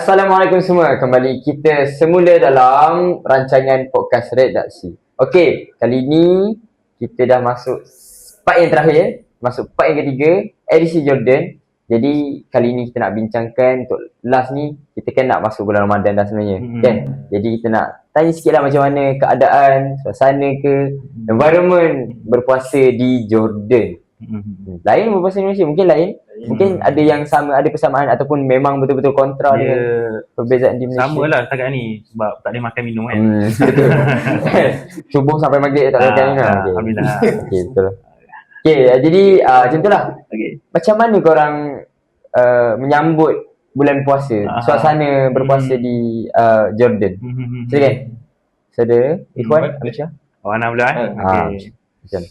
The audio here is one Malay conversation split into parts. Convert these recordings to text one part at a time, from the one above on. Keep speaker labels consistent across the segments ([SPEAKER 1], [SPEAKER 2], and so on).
[SPEAKER 1] Assalamualaikum semua. Kembali kita semula dalam rancangan podcast Redaksi. Okey, kali ni kita dah masuk part yang terakhir, masuk part yang ketiga, edisi Jordan. Jadi kali ni kita nak bincangkan untuk last ni, kita kan nak masuk bulan Ramadan dah sebenarnya, kan? Jadi kita nak tanya sikit lah macam mana keadaan, suasana ke, environment berpuasa di Jordan. Lain berpuasa di Malaysia, mungkin lain. Mungkin ada yang sama, ada persamaan ataupun memang betul-betul kontra dengan perbezaan di Malaysia.
[SPEAKER 2] Sama lah setakat ni sebab tak boleh makan minum kan.
[SPEAKER 1] Betul. Subuh sampai maghrib tak makan minum. Okay.
[SPEAKER 2] Alhamdulillah.
[SPEAKER 1] Okey, betul. Okey, jadi macam itulah.
[SPEAKER 2] Okay.
[SPEAKER 1] Macam mana korang menyambut bulan puasa, suasana berpuasa di Jordan? Silakan. Saudara Ikhwan, Alisha.
[SPEAKER 2] Ana pula
[SPEAKER 1] Okey. Macam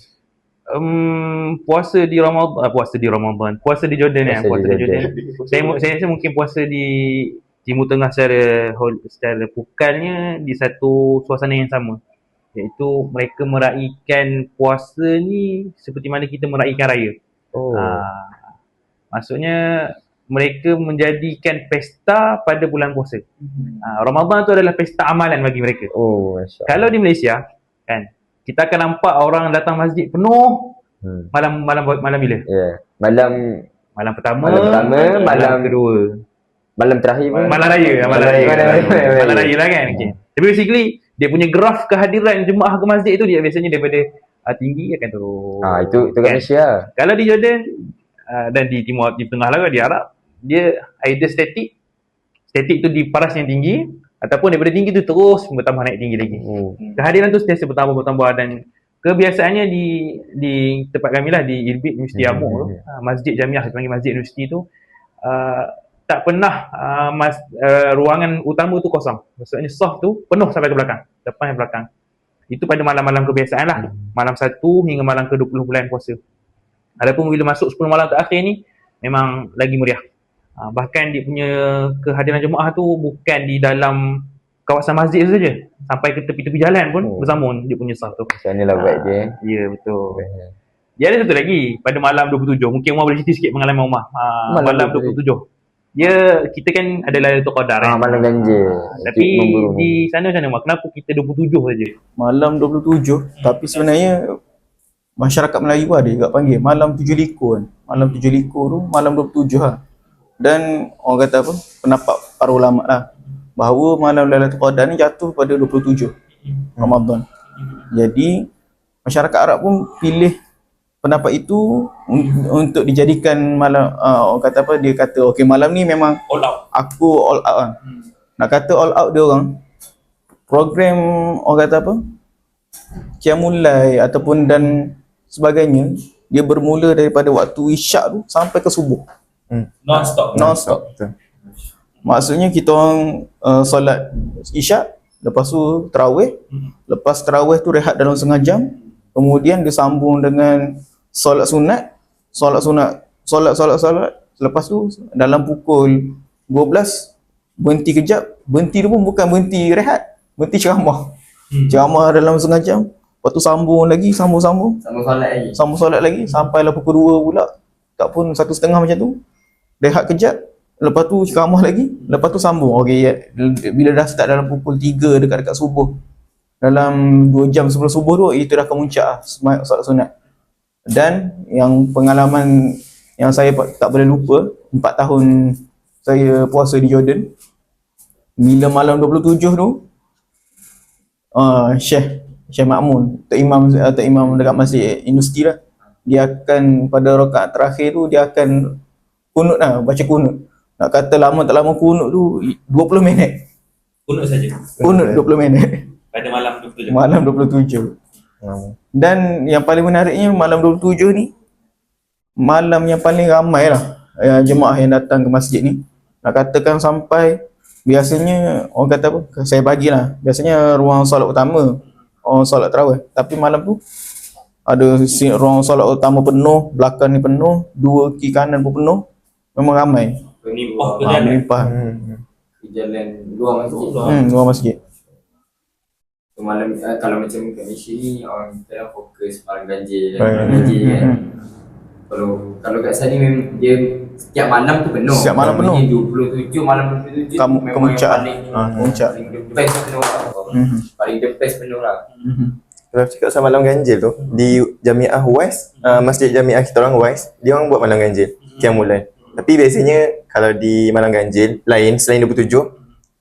[SPEAKER 2] puasa di Ramadan, puasa di Jordan kan, puasa di Jordan. Saya rasa mungkin puasa di Timur Tengah secara pukalnya di satu suasana yang sama, iaitu mereka meraihkan puasa ni seperti mana kita meraihkan raya. Maksudnya mereka menjadikan pesta pada bulan puasa. Ramadan tu adalah pesta amalan bagi mereka. Kalau di Malaysia kan, kita akan nampak orang datang masjid penuh malam bila? Malam pertama, malam kedua,
[SPEAKER 1] malam terakhir pun.
[SPEAKER 2] Malam raya lah kan. Okay. Tapi basically dia punya graf kehadiran jemaah ke masjid tu dia biasanya daripada tinggi akan turun.
[SPEAKER 1] Itu kat Malaysia.
[SPEAKER 2] Kalau di Jordan dan di tengah lah, di Arab, dia either static tu di paras yang tinggi, ataupun daripada tinggi tu terus bertambah naik tinggi lagi. Kehadiran tu sentiasa bertambah dan kebiasaannya di tempat kami lah, di Irbid Universiti Amur tu, Masjid Jamiah, dipanggil Masjid Universiti tu, tak pernah ruangan utama tu kosong. Maksudnya soft tu penuh sampai ke belakang, depan dan belakang. Itu pada malam-malam kebiasaan lah, malam 1 hingga malam ke-20 bulan puasa. Adapun bila masuk 10 malam terakhir ni, memang lagi meriah. Bahkan dia punya kehadiran jemaah tu bukan di dalam kawasan masjid saja, sampai ke tepi-tepi jalan pun bersamun dia punya saf tu.
[SPEAKER 1] Macam mana lah buat je.
[SPEAKER 2] Ya, betul. Dia ada satu lagi pada malam 27. Mungkin Umar boleh cerita sikit pengalaman Umar. Malam 27. Kita kan adalah Lailatul Qadar.
[SPEAKER 1] Malam ganja.
[SPEAKER 2] Tapi di sana macam mana Umar? Kenapa kita 27 saja?
[SPEAKER 3] Malam 27, tapi sebenarnya masyarakat Melayu ada juga panggil malam 7 likur kan. Malam 7 likur tu malam 27 lah. Dan orang kata apa, pendapat para ulama lah, bahawa malam Lailatul Qadar ni jatuh pada 27 Ramadan. Jadi masyarakat Arab pun pilih pendapat itu untuk dijadikan malam, orang kata apa, dia kata okey malam ni memang
[SPEAKER 2] All out.
[SPEAKER 3] Aku all out kan. Nak kata all out dia orang, program orang kata apa, Qiyamul Lail ataupun dan sebagainya, dia bermula daripada waktu isyak tu sampai ke subuh. Non-stop. Maksudnya kita orang solat isyak, lepas tu tarawih, lepas tarawih tu rehat dalam setengah jam, kemudian disambung dengan solat sunat, lepas tu dalam pukul 12 berhenti kejap. Berhenti tu pun bukan berhenti rehat, berhenti ceramah. Ceramah dalam setengah jam, lepas tu sambung solat lagi sampailah pukul 2 pula, tak pun 1:30 macam tu, rehat kejap, lepas tu ceramah lagi, lepas tu sambung. Okey, bila dah start dalam pukul 3 dekat subuh, dalam 2 jam sebelum subuh tu, itu dah kemuncak solat sunat. Dan yang pengalaman yang saya tak boleh lupa, 4 tahun saya puasa di Jordan, bila malam 27 tu, Syekh Ma'mun, Tok Imam dekat Masjid Universiti lah, dia akan pada rakaat terakhir tu dia akan kunut lah, baca kunut. Nak kata lama tak lama kunut tu 20 minit.
[SPEAKER 2] Kunut saja.
[SPEAKER 3] Kunut 20 minit.
[SPEAKER 2] Pada malam 27.
[SPEAKER 3] Malam 27. Dan yang paling menariknya, malam 27 ni malam yang paling ramai lah jemaah yang datang ke masjid ni. Nak katakan sampai, biasanya orang kata apa, saya bagilah, biasanya ruang solat utama, orang solat tarawih. Tapi malam tu ada ruang solat utama penuh, belakang ni penuh, 2 kiri kanan pun penuh. Memang ramai. Melimpah.
[SPEAKER 1] Jalan luar masjid.
[SPEAKER 3] Luar masjid.
[SPEAKER 1] Malam kalau macam kat Malaysia ni, orang kita fokus malam ganjil kan. Kalau kat sana memang dia setiap malam tu penuh.
[SPEAKER 3] Setiap malam penuh.
[SPEAKER 1] 27 malam 27
[SPEAKER 3] Kamu
[SPEAKER 1] memang
[SPEAKER 3] kemuncak.
[SPEAKER 1] yang paling
[SPEAKER 3] Kemuncak.
[SPEAKER 1] paling the best penuh lah. Paling the best penuh lah.
[SPEAKER 4] Kalau cakap pasal malam ganjil tu, di Jamiah West, Masjid Jamiah kita orang West, dia orang buat malam ganjil, Qiyamul Lail. Tapi biasanya kalau di malam ganjil lain selain 27,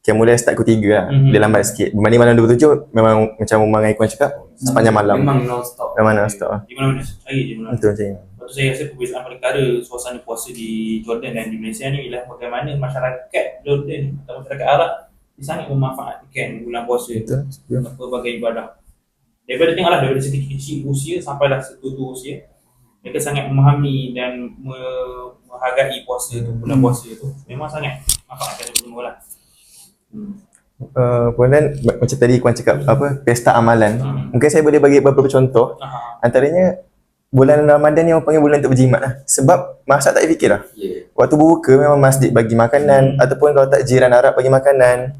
[SPEAKER 4] Qiyamul Lail start pukul 3 lah. Dia lambat sikit. Berbanding malam 27 memang macam Umar dengan Ikhwan cakap sepanjang malam.
[SPEAKER 1] Memang non-stop.
[SPEAKER 4] Memang non-stop lah.
[SPEAKER 5] Di mana-mana cari je mana.
[SPEAKER 4] Betul macam ni.
[SPEAKER 5] Lepas tu saya rasa perbezaan paling utara suasana puasa di Jordan dan di Malaysia ni ialah bagaimana masyarakat Jordan atau masyarakat Arab dia sangat memanfaatkan bulan puasa
[SPEAKER 4] Betul.
[SPEAKER 5] untuk pelbagai ibadah. Daripada tengoklah daripada segi kecil usia sampailah setua usia, mereka sangat memahami dan menghargai puasa tu, bulan puasa tu. Memang sangat manfaatkan semua lah.
[SPEAKER 4] Kemudian macam tadi Ikhwan cakap apa, pesta amalan. Mungkin saya boleh bagi beberapa contoh. Antaranya bulan Ramadan ni orang panggil bulan untuk berjimat lah. Sebab masak tak fikir lah. Waktu berbuka memang masjid bagi makanan, ataupun kalau tak jiran Arab bagi makanan.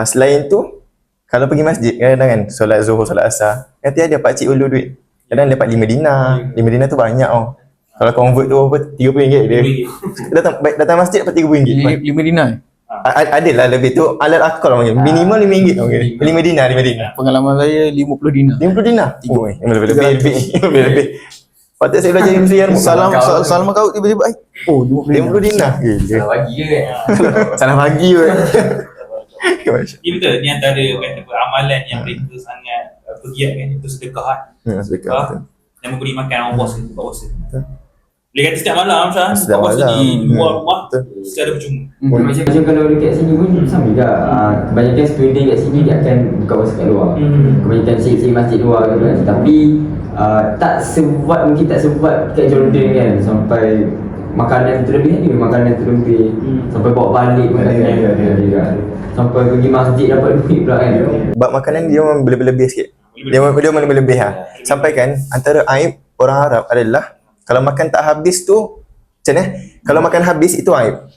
[SPEAKER 4] Selain tu, kalau pergi masjid kadang-kadang kan, solat zuhur, solat asar, nanti ada pakcik ulur duit. Kadang dapat 5 dinar. 5 dinar tu banyak tau. Kalau convert tu apa, RM30 dia. Datang masjid dapat RM30.
[SPEAKER 3] 5 dinar.
[SPEAKER 4] Adalah lebih tu, alat akal orang panggil. Minimal RM5 orang panggil. 5 dinar, 5 dinar.
[SPEAKER 3] Pengalaman saya 50 dinar.
[SPEAKER 4] 50 dinar? Oh, lebih. Patut saya belajar ilmu yang
[SPEAKER 3] Salam kau tiba-tiba 50
[SPEAKER 4] dinar.
[SPEAKER 1] Salah bagi ke kan?
[SPEAKER 4] Salah bagi ke.
[SPEAKER 5] Ya betul, ni antara kata amalan yang mereka sangat pergiatkan, itu sedekah kan.
[SPEAKER 4] Sedekah.
[SPEAKER 5] Dan memberi makan orang puasa, buat puasa. Boleh kata setiap malam Syah,
[SPEAKER 4] Setiap
[SPEAKER 5] buat puasa
[SPEAKER 4] malam.
[SPEAKER 5] di luar rumah
[SPEAKER 4] Betul.
[SPEAKER 5] secara percuma.
[SPEAKER 1] Macam kalau dekat sini pun sama juga. Kebanyakan student kat sini dia akan buka puasa kat luar. Kebanyakan cik-cik masjid luar tu kan. Tapi tak mungkin tak sebuat kat Jordan kan, sampai makanan terlebih ni, makanan terlebih. Sampai bawa balik pun ada. Sampai pergi masjid dapat duit pula kan.
[SPEAKER 4] Bab makanan dia memang lebih-lebih sikit. Dia memang lebih-lebih lah. Sampai kan antara aib orang Arab adalah kalau makan tak habis tu macam mana? Kalau makan habis itu aib.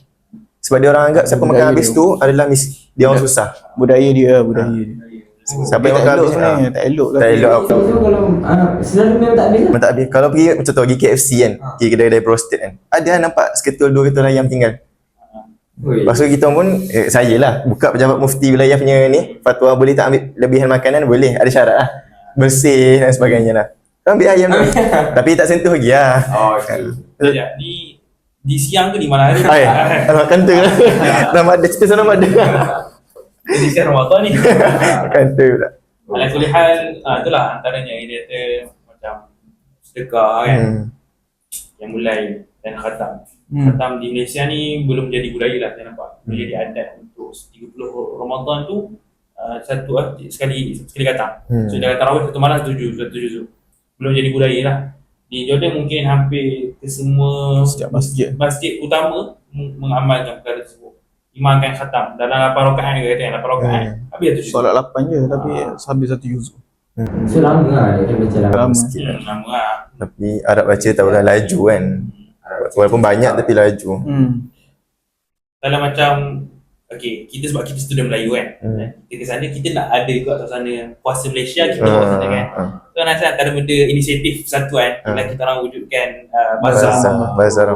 [SPEAKER 4] Sebab dia orang anggap siapa makan habis tu adalah dia orang susah.
[SPEAKER 3] Budaya dia.
[SPEAKER 4] Siapa yang makan habis
[SPEAKER 3] sebenarnya, tak elok lah.
[SPEAKER 4] Tak elok.
[SPEAKER 1] So kalau selalu memang tak habis lah.
[SPEAKER 4] Memang tak habis. Kalau pergi macam tu pergi KFC kan, pergi kedai-kedai roasted kan. Ada nampak seketul dua ketul ayam tinggal. Lepas tu kita pun, saya lah buka pejabat mufti wilayah punya ni, fatwa boleh tak ambil lebihan makanan, boleh, ada syarat lah, bersih dan sebagainya lah. Ambil ayam tu, tapi tak sentuh lagi lah.
[SPEAKER 5] Sekejap, ni di siang ke di malam hari?
[SPEAKER 4] Kanta lah. Nama ada, cerita nama ada.
[SPEAKER 5] Di siang Ramadan ni.
[SPEAKER 4] Kanta pula.
[SPEAKER 5] Ala kulli hal, itulah antaranya dia kata macam sedekah kan, yang mulai dan khatam. Khatam di Malaysia ni belum jadi budaya lah, saya nampak. Belum jadi adat untuk 30 Ramadan tu sekali khatam. So dah tarawih satu malam satu juz. Belum jadi budaya lah. Di Jordan mungkin hampir ke semua
[SPEAKER 3] Setiap masjid
[SPEAKER 5] utama mengamalkan perkara tersebut. Imamkan khatam dalam 8 rakaat dia kata 8 rakaat. Habis tu juz.
[SPEAKER 3] solat 8 je tapi habis 1 juzuk.
[SPEAKER 1] So lama lah dia akan baca lama.
[SPEAKER 4] Sikit lah.
[SPEAKER 5] Lama lah.
[SPEAKER 4] Tapi Arab baca tak boleh laju kan. Walaupun banyak tapi laju.
[SPEAKER 5] Kalau macam kita sebab kita student Melayu kan. Kita ke sana kita nak ada juga suasana puasa Malaysia kita buat sana kan. So rasa antara benda inisiatif persatuan ialah kita orang wujudkan
[SPEAKER 4] Bazar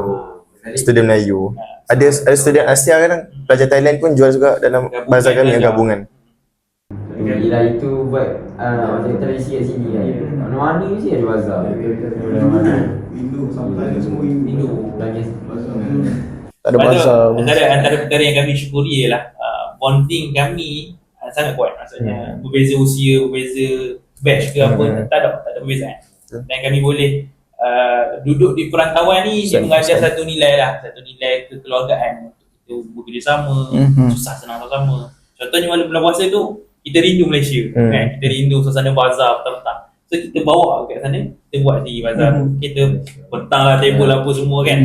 [SPEAKER 4] student Melayu. Ada student Asia kadang, pelajar Thailand pun jual juga dalam bazar kami yang gabungan.
[SPEAKER 1] Gila itu buat macam tradisi kat sini kan. Mana-mana mesti ada bazar.
[SPEAKER 3] Hindu sampai semua Hindu.
[SPEAKER 4] Tak ada bazar.
[SPEAKER 5] Antara perkara yang kami syukuri ialah bonding kami sangat kuat. Maksudnya berbeza usia, berbeza batch ke apa, tak ada perbezaan. Dan kami boleh duduk di perantauan ni, dia mengajar satu nilai kekeluargaan untuk kita bekerjasama, susah senang sama-sama. Contohnya malam bulan puasa tu kita rindu Malaysia kan, kita rindu suasana bazar petang-petang. So kita bawa kat sana, kita buat di bazar tu, kita petang lah table apa semua kan.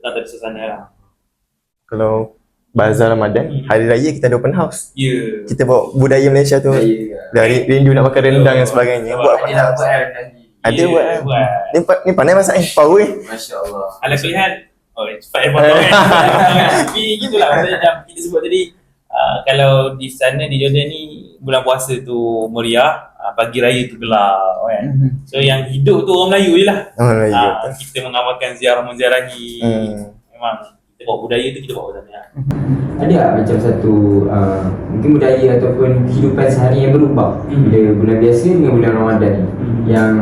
[SPEAKER 5] Tak ada suasana lah.
[SPEAKER 4] Kalau bazar Ramadan, hari raya kita ada open house.
[SPEAKER 5] Ya.
[SPEAKER 4] Kita bawa budaya Malaysia tu. Dari rindu nak makan rendang dan sebagainya. Buat open house. Ada buat. Ni pandai masak ni, power ni.
[SPEAKER 1] Masya-Allah.
[SPEAKER 5] Ala kulihat, cepat potong kan. Tapi gitulah macam kita sebut tadi, kalau di sana di Jordan ni bulan puasa tu meriah, pagi raya tu gelap kan. So yang hidup tu orang Melayu je lah.
[SPEAKER 4] Orang Melayu, betul.
[SPEAKER 5] Kita mengamalkan ziarah menziarahi. Memang kita bawa budaya tu kita bawa ke sana.
[SPEAKER 1] Ada tak macam satu mungkin budaya ataupun kehidupan sehari yang berubah bila bulan biasa dengan bulan Ramadan ni? Yang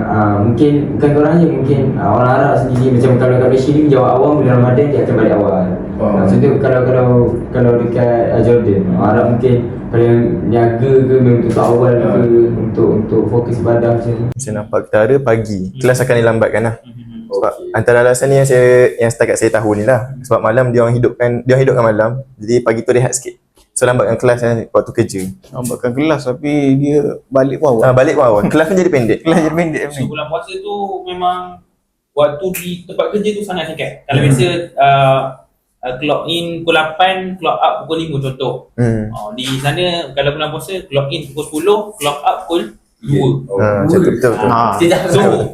[SPEAKER 1] mungkin bukan korang je, mungkin orang Arab sendiri, macam kalau kat Malaysia ni menjawab awam bulan Ramadan dia akan balik awal. Contoh kalau dekat Jordan, orang Arab mungkin kalau yang niaga ke memang tutup awal ke untuk fokus ibadah macam ni.
[SPEAKER 4] Saya nampak ketara pagi, kelas akan dilambatkan lah. Sebab antara alasan ni yang setakat saya tahu ni lah. Sebab malam dia orang hidupkan malam. Jadi pagi tu rehat sikit. So lambatkan kelas waktu kerja.
[SPEAKER 3] Lambatkan kelas tapi dia balik pun awal.
[SPEAKER 4] Balik pun awal. Kelas pun jadi pendek.
[SPEAKER 3] Kelas jadi pendek
[SPEAKER 5] So
[SPEAKER 3] ni.
[SPEAKER 5] bulan puasa tu memang waktu di tempat kerja tu sangat singkat. Kalau biasa clock in pukul 8, clock out pukul 5 contoh. Di sana kalau bulan puasa clock in pukul 10, clock out pukul 2.
[SPEAKER 4] Macam tu betul.
[SPEAKER 5] Sejak Zuhur.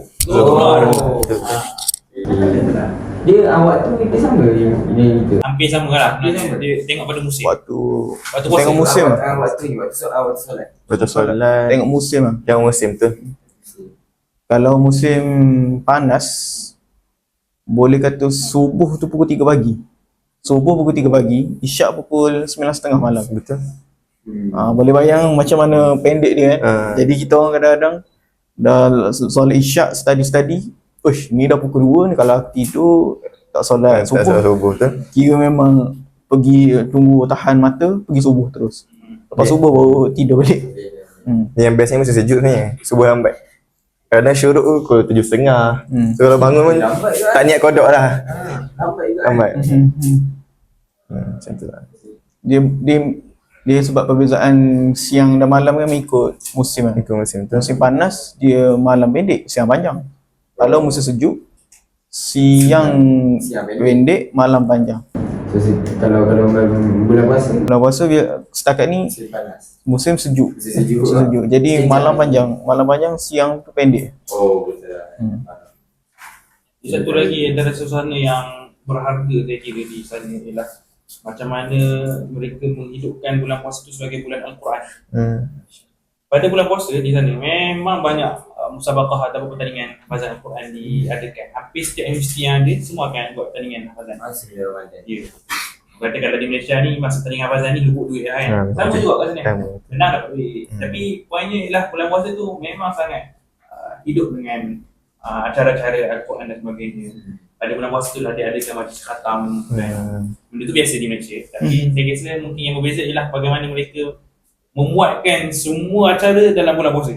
[SPEAKER 1] Dia awak tu dia sama yang kita.
[SPEAKER 5] Hampir sama lah. Dia tengok pada musim.
[SPEAKER 3] Waktu
[SPEAKER 5] puasa.
[SPEAKER 3] tengok musim.
[SPEAKER 1] Waktu solat.
[SPEAKER 4] Betul solat.
[SPEAKER 3] Tengok musim lah.
[SPEAKER 4] Yang musim tu.
[SPEAKER 3] Kalau musim panas, boleh kata subuh tu pukul 3 pagi. Subuh pukul 3 pagi, isyak pukul 9.30 malam.
[SPEAKER 4] Betul.
[SPEAKER 3] Boleh bayang macam mana pendek dia kan. Jadi kita orang kadang-kadang dah solat isyak, study. Ni dah pukul 2 ni, kalau aku tidur tak solat
[SPEAKER 4] Tak salah subuh tu.
[SPEAKER 3] Kira memang pergi tunggu tahan mata, pergi subuh terus. Lepas subuh baru tidur balik.
[SPEAKER 4] Yang bestnya mesti sejuk sebenarnya. Subuh lambat. Kadang syuruk tu pukul 7.30. So kalau bangun pun tak niat kodok lah. Lambat. Macam tu lah.
[SPEAKER 3] Dia sebab perbezaan siang dan malam kan mengikut musim kan.
[SPEAKER 4] Ikut musim tu.
[SPEAKER 3] Musim panas dia malam pendek, siang panjang. Kalau musim sejuk, siang pendek, malam panjang.
[SPEAKER 1] So kalau bulan puasa
[SPEAKER 3] Bulan puasa setakat ni musim sejuk.
[SPEAKER 1] sejuk.
[SPEAKER 3] Jadi malam panjang, siang tu pendek.
[SPEAKER 1] betul.
[SPEAKER 5] Satu lagi antara suasana yang berharga saya kira di sana ialah macam mana mereka menghidupkan bulan puasa itu sebagai bulan Al-Quran. Pada bulan puasa di sana memang banyak musabaqah ataupun pertandingan hafazan Al-Quran diadakan. Hampir setiap universiti yang ada semua akan buat pertandingan hafazan. Ya. Kata kalau di Malaysia ni masa pertandingan hafazan ni luput duit lah kan. Sama juga kat sana. Senang dapat duit. Tapi poinnya ialah bulan puasa tu memang sangat hidup dengan acara-acara Al-Quran dan sebagainya. Pada bulan puasa tu lah dia adakan majlis khatam kan. Benda tu biasa di Malaysia. Tapi saya rasa mungkin yang berbeza ialah bagaimana mereka memuatkan semua acara dalam bulan puasa.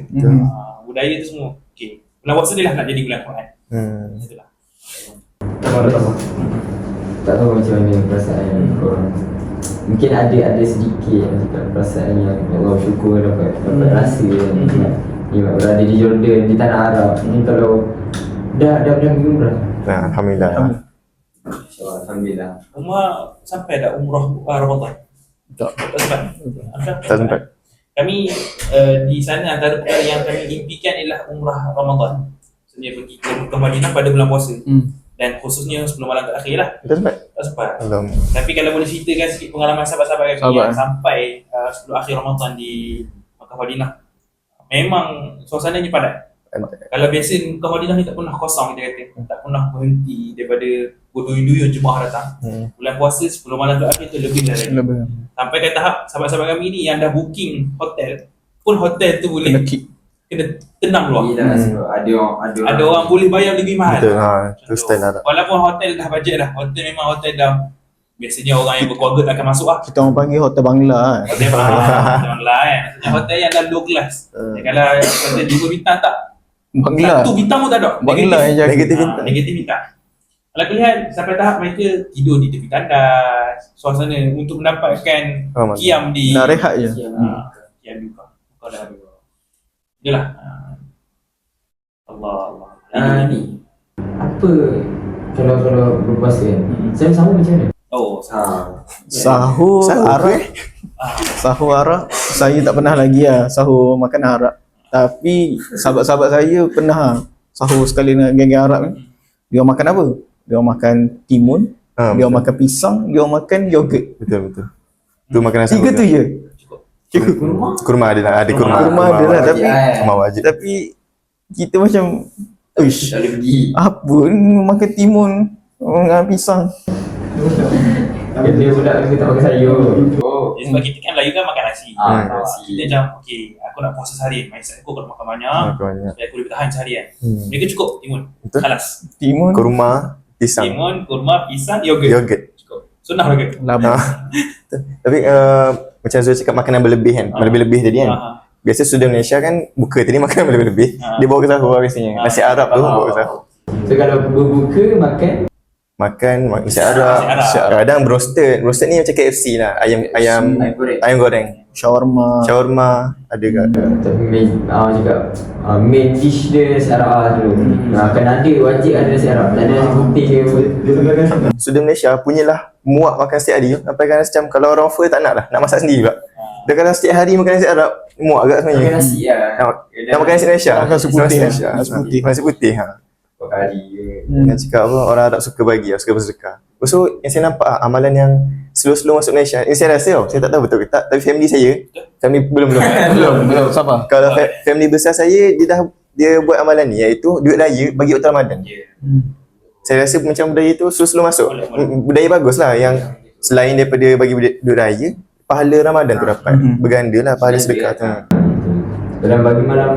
[SPEAKER 5] Budaya tu semua. Okay. Bulan puasa dia lah nak jadi bulan Quran. Itulah.
[SPEAKER 1] Tak tahu macam mana perasaan korang. Mungkin ada sedikit perasaan yang Allah syukur dapat rasa ni berada di Jordan, di tanah Arab. Ni kalau dah pergi umrah.
[SPEAKER 4] Alhamdulillah.
[SPEAKER 1] Alhamdulillah.
[SPEAKER 5] Umar sampai dah umrah Ramadan? Tak
[SPEAKER 4] sempat.
[SPEAKER 5] Kami di sana antara perkara yang kami impikan ialah umrah Ramadan. Sebenarnya pergi ke Mekah Madinah pada bulan puasa. Dan khususnya 10 malam terakhir lah. Tak sempat. Tapi kalau boleh ceritakan sikit pengalaman sahabat-sahabat kami yang sampai 10 akhir Ramadan di Mekah Madinah. Memang suasananya padat. Kalau biasa Mekah Madinah ni tak pernah kosong, kita kata. Tak pernah berhenti daripada berduyun-duyun jemaah datang. Bulan puasa 10 malam terakhir tu lebih dah lagi. Sampai ke tahap sahabat-sahabat kami ni yang dah booking hotel pun hotel tu boleh kena tenang luar. Ada orang boleh bayar lebih mahal.
[SPEAKER 4] Betul, tu style lah.
[SPEAKER 5] Walaupun hotel dah bajet dah. Hotel memang hotel dah. Biasanya orang yang berkeluarga tak akan masuk lah.
[SPEAKER 3] Kita orang panggil hotel Bangla kan.
[SPEAKER 5] Hotel Bangla kan. Maksudnya hotel yang dah low class. Kalau hotel 2 bintang tak.
[SPEAKER 3] Bangla.
[SPEAKER 5] 1 bintang pun tak ada.
[SPEAKER 3] Bangla yang jaga.
[SPEAKER 5] Negatif bintang. Kalau lihat sampai tahap mereka tidur di tepi tandas. Suasana untuk mendapatkan kiam di.
[SPEAKER 3] Nak rehat je.
[SPEAKER 5] Kiam juga. Kalau dah ada. Itulah. Allah.
[SPEAKER 1] Ni apa kalau berpuasa kan? Saya sama macam mana?
[SPEAKER 3] Sahur Arab. Sahur Arab saya tak pernah lagi lah sahur makan Arab. Tapi sahabat-sahabat saya pernah sahur sekali dengan geng-geng Arab ni. Dia makan apa? Dia makan timun, dia makan pisang, dia makan yogurt.
[SPEAKER 4] Betul. Tu makanan sahur.
[SPEAKER 3] 3 tu je.
[SPEAKER 4] Kurma ada lah, ada kurma.
[SPEAKER 3] Kurma ada lah, tapi
[SPEAKER 4] Kurma wajib.
[SPEAKER 3] tapi kita macam uish,
[SPEAKER 1] Tak boleh pergi.
[SPEAKER 3] apa ni makan timun dengan pisang.
[SPEAKER 1] Dia budak aku tak makan sayur. Oh.
[SPEAKER 5] Sebab kita kan Melayu kan makan nasi.
[SPEAKER 1] Nasi.
[SPEAKER 5] Kita macam, okay, aku nak puasa seharian. Mindset aku kalau makan banyak,
[SPEAKER 4] Banyak.
[SPEAKER 5] supaya aku boleh bertahan seharian.
[SPEAKER 4] Hmm.
[SPEAKER 5] Mereka cukup timun.
[SPEAKER 4] Betul.
[SPEAKER 5] Kalas.
[SPEAKER 3] Timun
[SPEAKER 4] Kurma, pisang,
[SPEAKER 5] Timun, kurma, pisang, yogurt.
[SPEAKER 4] yogurt.
[SPEAKER 5] Cukup. Sunnah yogurt.
[SPEAKER 3] labu.
[SPEAKER 4] Tapi macam Zul cakap makanan berlebih kan, berlebih tadi kan. Biasa sudah Malaysia kan buka tadi makanan berlebih. Dia bawa ke sahur lah biasanya. Nasi Arab tu bawa ke sahur.
[SPEAKER 1] So kalau berbuka makan
[SPEAKER 4] Makan nasi Arab, kadang roasted. Roasted ni macam KFC lah. Ayam goreng. Shawarma ada kat.
[SPEAKER 1] tapi main dish dia nasi Arab dulu. Akan ada, wajib ada nasi Arab. Tak ada nasi putih ke
[SPEAKER 4] Sudah Malaysia punyalah muak makan setiap hari. Sampai kan macam kalau orang offer tak nak lah, nak masak sendiri pula. Dia kalau setiap hari makan nasi Arab, muak agak sebenarnya.
[SPEAKER 1] makan nasi lah.
[SPEAKER 4] Nak makan nasi Malaysia.
[SPEAKER 3] Makan nasi putih.
[SPEAKER 4] Nasi putih. Nasi putih.
[SPEAKER 1] Kali ke.
[SPEAKER 4] Yang cakap apa, orang Arab suka bagi, suka bersedekah. So yang saya nampak amalan yang slow-slow masuk Malaysia. Ini saya rasa saya tak tahu betul ke tak, tapi family saya, belum
[SPEAKER 3] Belum sabar.
[SPEAKER 4] Kalau family besar saya, dia buat amalan ni, iaitu duit raya bagi waktu Ramadan. Saya rasa macam budaya tu slow-slow masuk. Budaya bagus lah, yang selain daripada bagi duit raya, pahala Ramadan tu dapat. Berganda lah pahala sedekah tu.
[SPEAKER 1] Dalam bagi malam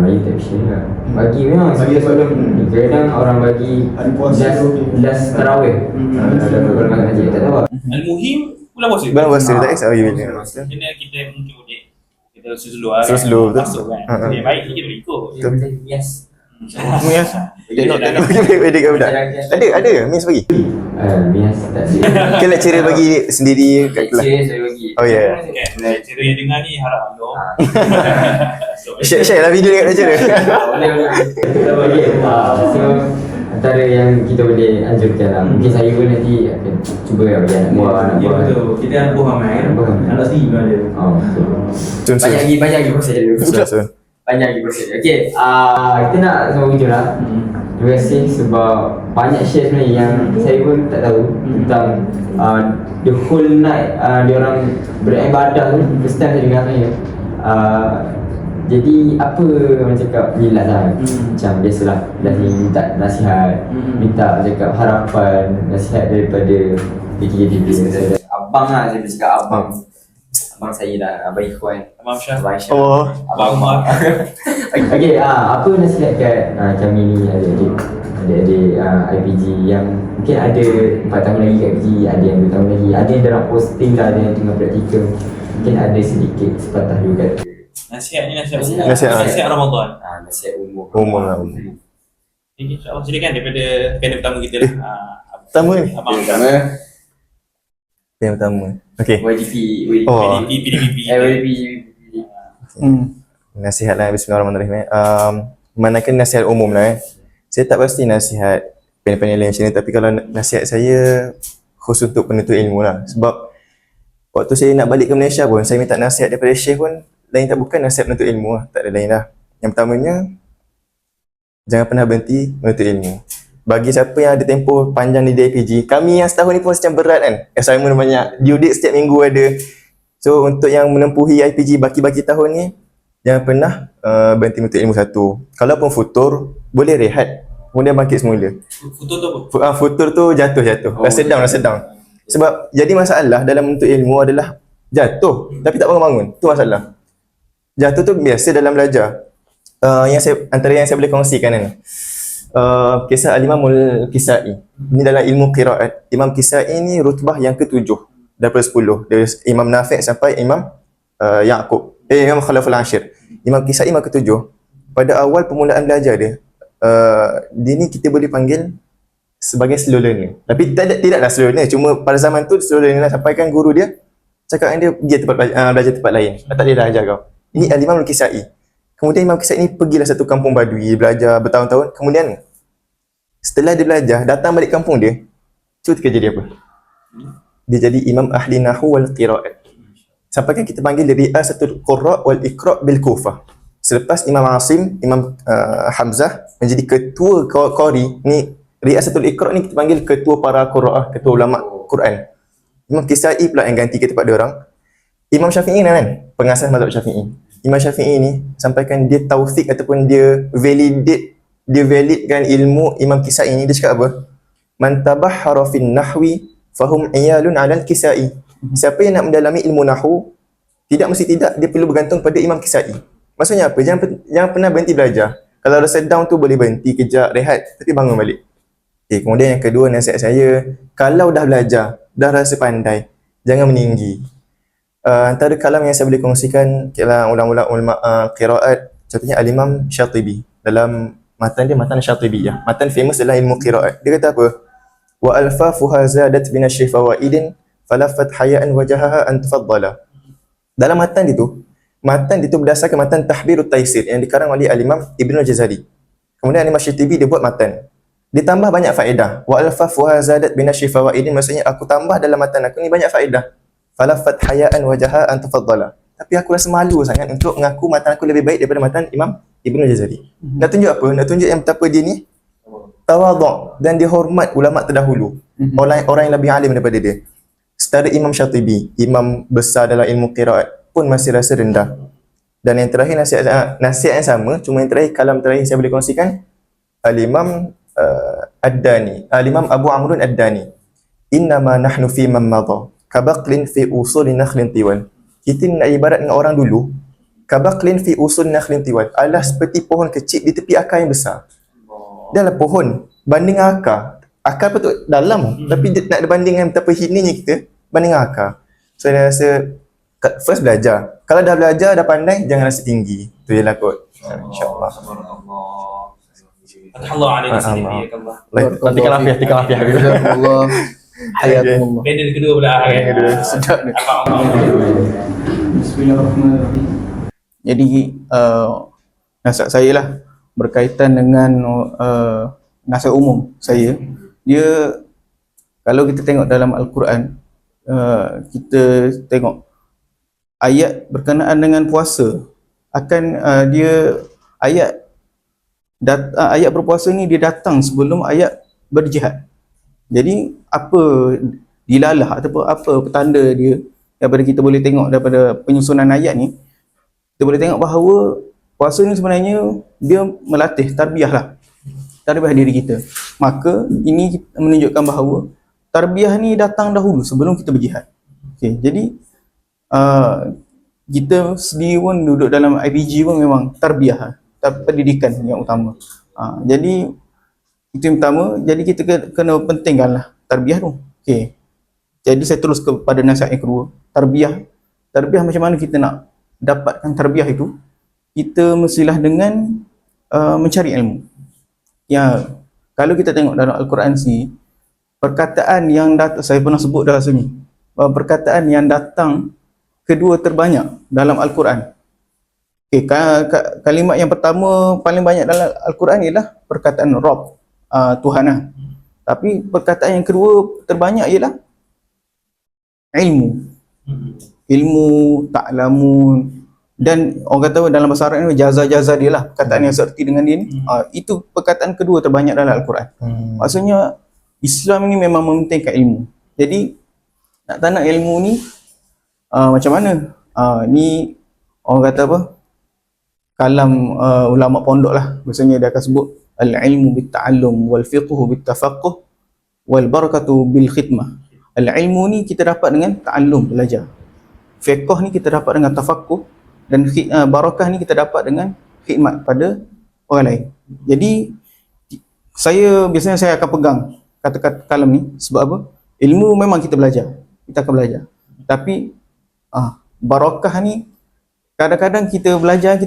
[SPEAKER 1] raya tak bisa lah. Bagi memang sebelum kadang orang bagi last tarawih. Ada kalau makan haji tak tahu.
[SPEAKER 5] Al-Muhim bulan puasa.
[SPEAKER 4] Bulan puasa tak kisah bagi bila.
[SPEAKER 5] Kena kita mungkin boleh kita slow kan.
[SPEAKER 4] Slow, betul.
[SPEAKER 5] Masuk kan. Yang baik kita boleh ikut.
[SPEAKER 1] Yes.
[SPEAKER 3] Yes.
[SPEAKER 4] Bagi kat budak. Ada Miss bagi.
[SPEAKER 1] Yes tak ada.
[SPEAKER 4] Ke lecturer bagi sendiri kat kelas.
[SPEAKER 1] Lecturer saya bagi.
[SPEAKER 4] Oh ya.
[SPEAKER 5] Kan, cara yang dengar ni harap maklum.
[SPEAKER 4] Share lah video dekat lecturer.
[SPEAKER 1] Boleh. Kita bagi. So antara yang kita boleh anjurkan lah. Mungkin saya pun nanti akan cuba bagi anak buah.
[SPEAKER 6] Betul. Kita anak buah ramai kan.
[SPEAKER 1] Anak buah ramai.
[SPEAKER 6] Anak sendiri pun ada.
[SPEAKER 1] Oh, betul. Banyak lagi proses dulu. Banyak lagi proses. Okey, kita nak sama hujung lah. Terima kasih sebab banyak share sebenarnya yang saya pun tak tahu tentang the whole night dia orang beribadah tu. First time saya dengar sebenarnya. Jadi apa orang cakap jelas lah. Macam biasalah dah minta nasihat, minta cakap harapan, nasihat daripada PKD. Abang lah, saya boleh cakap abang. Abang saya lah, abang Ikhwan.
[SPEAKER 5] Abang Syah.
[SPEAKER 1] Abang Syah.
[SPEAKER 4] Oh.
[SPEAKER 5] Abang Umar.
[SPEAKER 1] Okey, apa nasihat kat kami ni adik-adik IPG yang mungkin ada 4 tahun lagi kat IPG, ada yang 2 tahun lagi, ada yang dalam posting dah, ada yang tengah praktikal. Mungkin ada sedikit sepatah dua kata.
[SPEAKER 5] Nasihat ni nasihat umum.
[SPEAKER 4] Nasihat.
[SPEAKER 5] Nasihat Ramadan.
[SPEAKER 1] Nasihat umum.
[SPEAKER 4] Umum lah.
[SPEAKER 5] Okey, insya-Allah silakan daripada panel pertama kita lah.
[SPEAKER 4] Pertama ni.
[SPEAKER 5] Abang Syah.
[SPEAKER 1] Pertama,
[SPEAKER 4] Yang pertama. Okey.
[SPEAKER 1] YDP.
[SPEAKER 4] Oh.
[SPEAKER 5] PDP.
[SPEAKER 1] YDP.
[SPEAKER 4] Nasihat lah, bismillahirrahmanirrahim. Manakan nasihat umum lah Saya tak pasti nasihat panel-panel lain macam ni, tapi kalau nasihat saya khusus untuk penuntut ilmu lah. Sebab waktu saya nak balik ke Malaysia pun, saya minta nasihat daripada Syekh pun, lain tak bukan nasihat penuntut ilmu lah, tak ada lain lah. Yang pertamanya, jangan pernah berhenti menuntut ilmu. Bagi siapa yang ada tempoh panjang di DIPG, kami yang setahun ni pun macam berat kan, assignment banyak, due date setiap minggu ada. So untuk yang menempuhi IPG baki-baki tahun ni, jangan pernah berhenti menuntut ilmu satu. Kalaupun futur, boleh rehat, kemudian bangkit semula.
[SPEAKER 5] Futur tu apa?
[SPEAKER 4] Futur tu jatuh. Rasa down. Sebab jadi masalah dalam menuntut ilmu adalah jatuh tapi tak bangun-bangun. Tu masalah. Jatuh tu biasa dalam belajar. Antara yang saya boleh kongsikan kan. Kisah Al-Imamul Kisai. Ini dalam ilmu qiraat. Imam Kisai ni rutbah yang ke-7 daripada 10. Dari Imam Nafi' sampai Imam Ya'qub. Imam Khalaful Ashir. Imam Kisai Imam ke-7. Pada awal permulaan belajar dia, dia ni kita boleh panggil sebagai slow learner. Tapi tidaklah slow learner, cuma pada zaman tu slow learner lah, sampai kan guru dia cakap dengan dia pergi belajar tempat lain. Tak boleh dah ajar kau. Ini Al-Imam Al-Kisai. Kemudian Imam Kisai ni pergilah satu kampung badui, belajar bertahun-tahun. Kemudian setelah dia belajar, datang balik kampung dia, cuba kerja dia apa? Dia jadi Imam Ahli Nahwu wal Qiraat. Sampai kan kita panggil dia Ri'asatul Qurra wal Iqra' bil Kufah. Selepas Imam Asim, Imam Hamzah menjadi ketua Qari, ni Ri'asatul Iqra' ni kita panggil ketua para Qurra'ah, ketua ulama Quran. Imam Kisai pula yang ganti kepada orang. Imam Syafi'i kan, pengasas mazhab Syafi'i. Imam Syafi'i ni sampaikan dia taufik ataupun dia validkan ilmu Imam Kisai ni. Dia cakap apa? Man tabahhara fin nahwi fahum iyalun 'alal Kisai. Siapa yang nak mendalami ilmu nahwu, tidak mesti tidak dia perlu bergantung pada Imam Kisai. Maksudnya apa? Jangan pernah berhenti belajar. Kalau rasa down tu boleh berhenti kejap, rehat, tapi bangun balik. Okay, kemudian yang kedua nasihat saya, kalau dah belajar, dah rasa pandai, jangan meninggi. Antara kalam yang saya boleh kongsikan ialah ulama qiraat, contohnya Al-Imam Syatibi dalam matan dia, matan Syatibiyah. Matan famous adalah ilmu qiraat. Dia kata apa? Wa alfafuha zadat bin asy fawaidin falafat hayaan wajahaha an tufaddala. Dalam matan itu berdasarkan matan Tahbirut Taisir yang dikarang oleh Al-Imam Ibn Jazari. Kemudian Al-Imam Syatibi dia buat matan. Ditambah banyak faedah. Wa alfafuha zadat bin asy fawaidin, maksudnya aku tambah dalam matan aku ni banyak faedah. Falafat hayaan wajaha an tufaddala. Tapi aku rasa malu sangat untuk mengaku matan aku lebih baik daripada matan Imam Ibn Jazari. Nak tunjuk apa? Nak tunjuk yang betapa dia ni tawaduk dan dia hormat ulama terdahulu. Orang yang lebih alim daripada dia. Setara Imam Syatibi, imam besar dalam ilmu qiraat, pun masih rasa rendah. Dan yang terakhir nasihat yang sama, cuma yang terakhir, kalam terakhir saya boleh kongsikan, Al-Imam Ad-Dani, Al-Imam Abu Amrun Ad-Dani. Innama nahnu fi man madha kabaqlin fi usulin nakhlin tiwal. Kita nak ibarat dengan orang dulu, kabaqlin fi usulin nakhlin tiwal, adalah seperti pohon kecil di tepi akar yang besar. Dia adalah pohon banding akar. Akar betul dalam, tapi nak bandingkan betapa hinanya kita banding akar. So saya rasa first belajar. Kalau dah belajar, dah pandai, jangan rasa tinggi. Itu je lah kot. InsyaAllah.
[SPEAKER 5] Allah alaihi wasallam.
[SPEAKER 2] Tikan afiah.
[SPEAKER 3] Allah hayakumullah.
[SPEAKER 5] Benda kedua pula.
[SPEAKER 3] Sedap ni.
[SPEAKER 6] Bismillahirrahmanirrahim.
[SPEAKER 3] Jadi nasihat saya lah berkaitan dengan nasihat umum saya. Dia, kalau kita tengok dalam Al-Quran, kita tengok ayat berkenaan dengan puasa, akan dia ayat berpuasa ni dia datang sebelum ayat berjihad. Jadi apa dilalah ataupun apa petanda dia daripada kita boleh tengok daripada penyusunan ayat ni, kita boleh tengok bahawa puasa ni sebenarnya dia melatih tarbiyah diri kita. Maka ini menunjukkan bahawa tarbiyah ni datang dahulu sebelum kita berjihad. Okay, jadi kita sendiri pun duduk dalam IPG pun memang tarbiyah, pendidikan yang utama. Jadi itu yang pertama, jadi kita kena pentingkanlah tarbiyah tu. Okay. Jadi saya terus kepada nasihat yang kedua, tarbiyah macam mana kita nak dapatkan tarbiyah itu? Kita mestilah dengan mencari ilmu. Ya, kalau kita tengok dalam Al-Quran sini, perkataan yang datang, saya pernah sebut dah sini, perkataan yang datang kedua terbanyak dalam Al-Quran. Okay, kalimat yang pertama paling banyak dalam Al-Quran ialah perkataan Rabb, Tuhan lah. Tapi perkataan yang kedua terbanyak ialah ilmu, ta'lamun. Dan orang kata dalam bahasa Arab ni jaza dia lah, perkataan yang serti dengan dia ni. Itu perkataan kedua terbanyak dalam Al-Quran. Maksudnya Islam ni memang mementingkan ilmu. Jadi nak tak nak ilmu ni macam mana? Ni orang kata apa? Kalam ulama pondok lah. Biasanya dia akan sebut al-ilmu bit-ta'allum wal fiqhu bit-tafaqquh wal barakatu bil khidmah. Al-ilmu ni kita dapat dengan ta'allum, belajar. Fiqh ni kita dapat dengan tafaqquh, dan barakah ni kita dapat dengan khidmat pada orang lain. Jadi biasanya saya akan pegang kata-kata kalam ni. Sebab apa? Ilmu memang kita belajar, kita akan belajar. Tapi barakah ni kadang-kadang kita belajar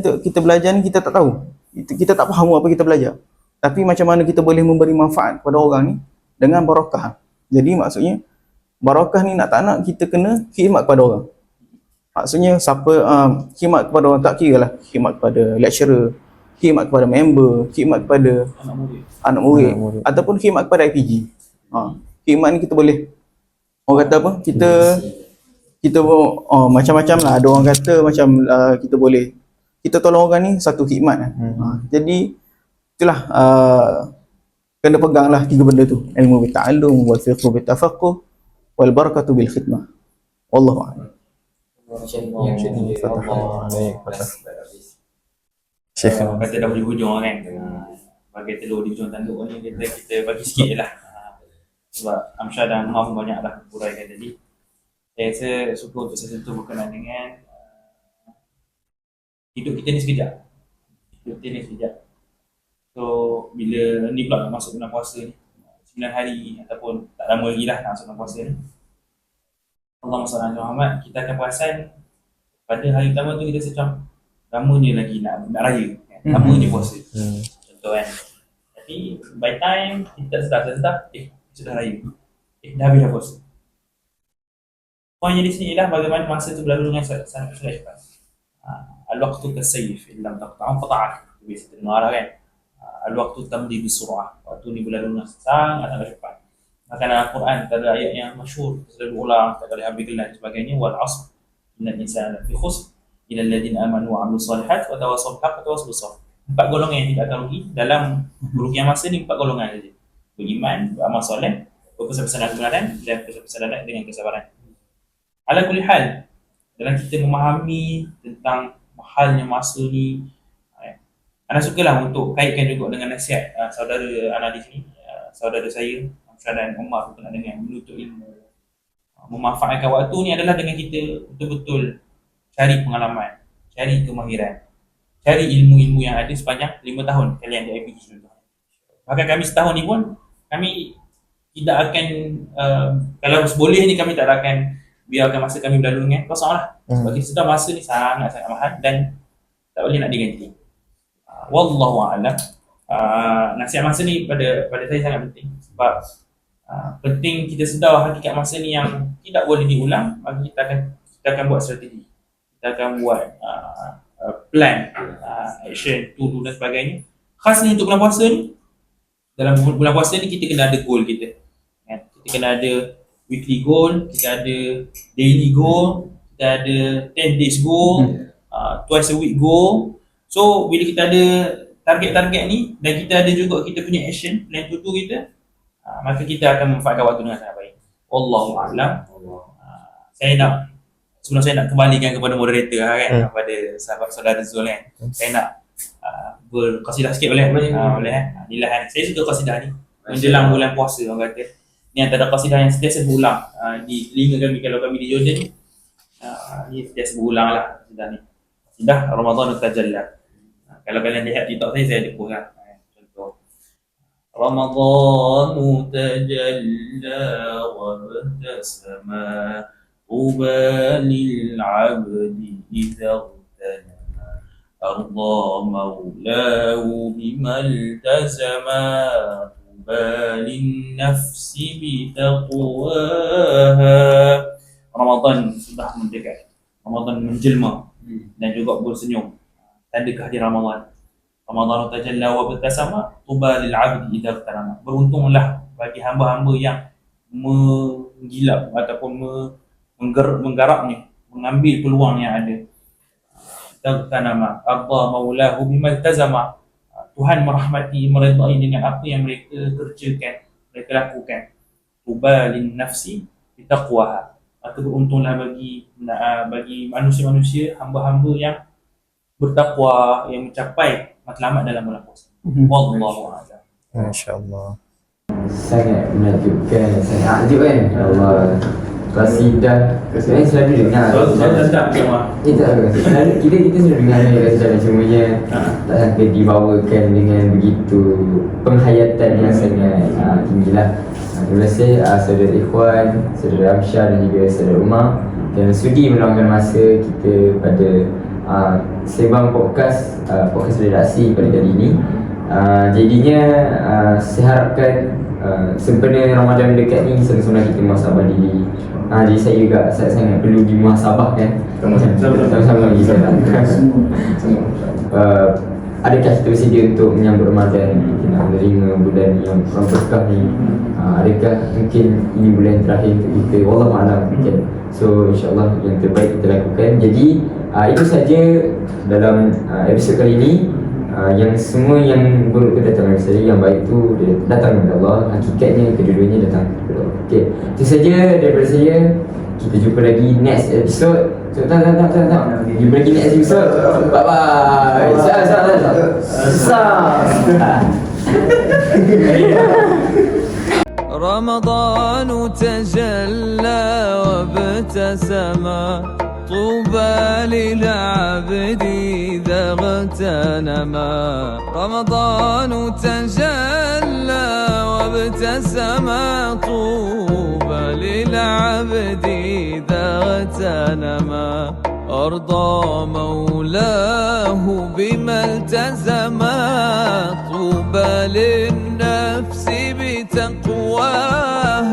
[SPEAKER 3] ni kita tak tahu, kita tak faham apa kita belajar. Tapi macam mana kita boleh memberi manfaat kepada orang ni dengan barakah. Jadi maksudnya barakah ni nak tak nak kita kena khidmat kepada orang. Maksudnya siapa khidmat kepada orang, tak kira lah khidmat kepada lecturer, khidmat kepada member, khidmat kepada anak murid ataupun khidmat kepada IPG. Khidmat ni kita boleh, orang kata apa, kita macam-macam lah. Ada orang kata macam kita boleh, kita tolong orang ni satu khidmat lah. Jadi itulah, kena pegang lah tiga benda tu, ilmu bita'allum wal fiqhu bitafaqquh wal barakatu bil khidmah. Wallahu a'lam.
[SPEAKER 1] Yang ini
[SPEAKER 4] Baik, Syekh.
[SPEAKER 5] Kata dah di hujung kan. Bagi telur di hujung tanduk ni kita bagi sikit je lah. Sebab Amsyar dan Amar pun banyak dah uraikan tadi. Saya rasa suka untuk saya sentuh berkenaan dengan hidup kita ni sekejap. Hidup kita ni sekejap. So bila ni pula nak masuk bulan puasa ni 9 hari ataupun tak lama lagi lah nak masuk bulan puasa ni, Allahumma salli ala Muhammad, kita akan perasan pada hari pertama tu kita macam lamanya lagi nak raya kan? Lamanya puasa contoh kan. Tapi by time kita sedar sudah raya, dah habis dah puasa. Poinnya di sini ialah bagaimana masa tu berlalu dengan sangat cepat. Al-waqtu kasayf illam taqta'u qata'ak, biasa dengar lah kan. Al-waqtu tamdi bisur'ah, waktu ni berlalu dengan sangat cepat. Maka dalam Al-Quran ada ayat yang masyhur selalu ulang, tak boleh ambil gelar dan sebagainya. Wal 'asr innal insana lafi khusr illa alladhina amanu wa 'amilus solihat wa tawassaw bil haqqi wa tawassaw bis sabr. 4 golongan yang tidak akan rugi dalam kerugian masa ni, 4 golongan saja. Beriman, beramal soleh, berpesan-pesan kebenaran dan pesan-pesan dengan kesabaran. Ala kulli hal, dalam kita memahami tentang mahalnya masa ni, Ana sukalah untuk kaitkan juga dengan nasihat saudara Ana di sini, saudara saya Amsyar dan Umar berkenaan dengan menuntut ilmu. Memanfaatkan waktu ni adalah dengan kita betul-betul cari pengalaman, cari kemahiran, cari ilmu-ilmu yang ada sepanjang 5 tahun kalian di IPG dulu. Bahkan kami setahun ni pun kami tidak akan kalau boleh ni kami tak akan biarkan masa kami berlalu dengan kosong lah. Sebab kita sedar masa ni sangat-sangat mahal dan tak boleh nak diganti. Wallahu a'lam. Nasihat masa ni pada saya sangat penting sebab penting kita sedar hakikat masa ni yang tidak boleh diulang. Maka kita akan buat strategi, kita akan buat plan, action, to do dan sebagainya. Khas ni untuk bulan puasa ni, dalam bulan puasa ni kita kena ada goal kita kan? Kita kena ada weekly goal, kita ada daily goal, kita ada 10 days goal, twice a week goal. So bila kita ada target-target ni dan kita ada juga kita punya action plan to do kita, maka kita akan memanfaatkan waktu dengan sangat baik. Wallahu a'lam. Sebelum saya nak kembalikan kepada moderator kan, kepada sahabat saudara Zul kan. Saya nak berqasidah sikit boleh? Boleh Nilahan. Saya suka qasidah ni menjelang bulan puasa orang kata. Ni antara qasidah yang sentiasa berulang di telinga kami kalau kami di Jordan. Ni sentiasa berulang lah qasidah ni. Qasidah Ramadan Tajalla. Kalau kalian lihat TikTok saya ada post kan. Contoh Ramadan tajalla wa btasama tuba lil 'abdi idza tanama arda maulahu bima iltazama tuba lin nafsi bi taqwaha. Ramadan sudah mendekat, Ramadan menjelma dan juga bersenyum, tanda kehadiran Ramadan. Ramadan tajalla wa btasama tuba lil 'abdi idza tanama. Beruntunglah bagi hamba-hamba yang menggilap ataupun menggarapnya, mengambil peluang yang ada. Tanama Allah maulahu bima iltazama. Tuhan merahmati, meridai dengan apa yang mereka kerjakan, mereka lakukan. Tuba lin nafsi bi taqwaha. Maka beruntunglah bagi manusia-manusia, hamba-hamba yang bertakwa, yang mencapai matlamat dalam bulan puasa. Wallahu a'lam.
[SPEAKER 4] Masya-Allah.
[SPEAKER 1] Sangat menakjubkan, sangat akjub kan. Allah. Qasidah saya selalu dengar.
[SPEAKER 5] Saya tak sama.
[SPEAKER 1] Kita selalu dengar qasidah semuanya. Tak sangka dibawakan dengan begitu penghayatan yang sangat tinggilah. Terima kasih saudara Ikhwan, saudara Amsyar dan juga saudara Umar yang sudi meluangkan masa kita pada Sembang Podcast redaksi pada kali ini. Jadinya saya harapkan sempena Ramadan mendekat ni sama-sama kita muhasabah diri. Jadi saya juga sangat perlu dimuhasabahkan. Sama-sama lagi saya adakah kita bersedia untuk menyambut Ramadan, kita nak menerima bulan yang berkah ni? Adakah mungkin ini bulan terakhir untuk kita? Wallahualam mungkin. So insyaAllah yang terbaik kita lakukan. Jadi itu saja dalam episod kali ini. Yang semua yang buruk itu datang dari saya, yang baik itu datang dari Allah. Hakikatnya kedua-duanya datang dari Allah. Okay, itu saja daripada saya. Kita jumpa lagi next episode. Tengok. You pergi next episode. Bye-bye.
[SPEAKER 7] رمضان تجلى وابتسم طوبى للعبد إذا اغتنما رمضان تجلى وابتسم طوبى للعبد إذا اغتنما أرضى مولاه بما التزم طوبى للنفس بتقواه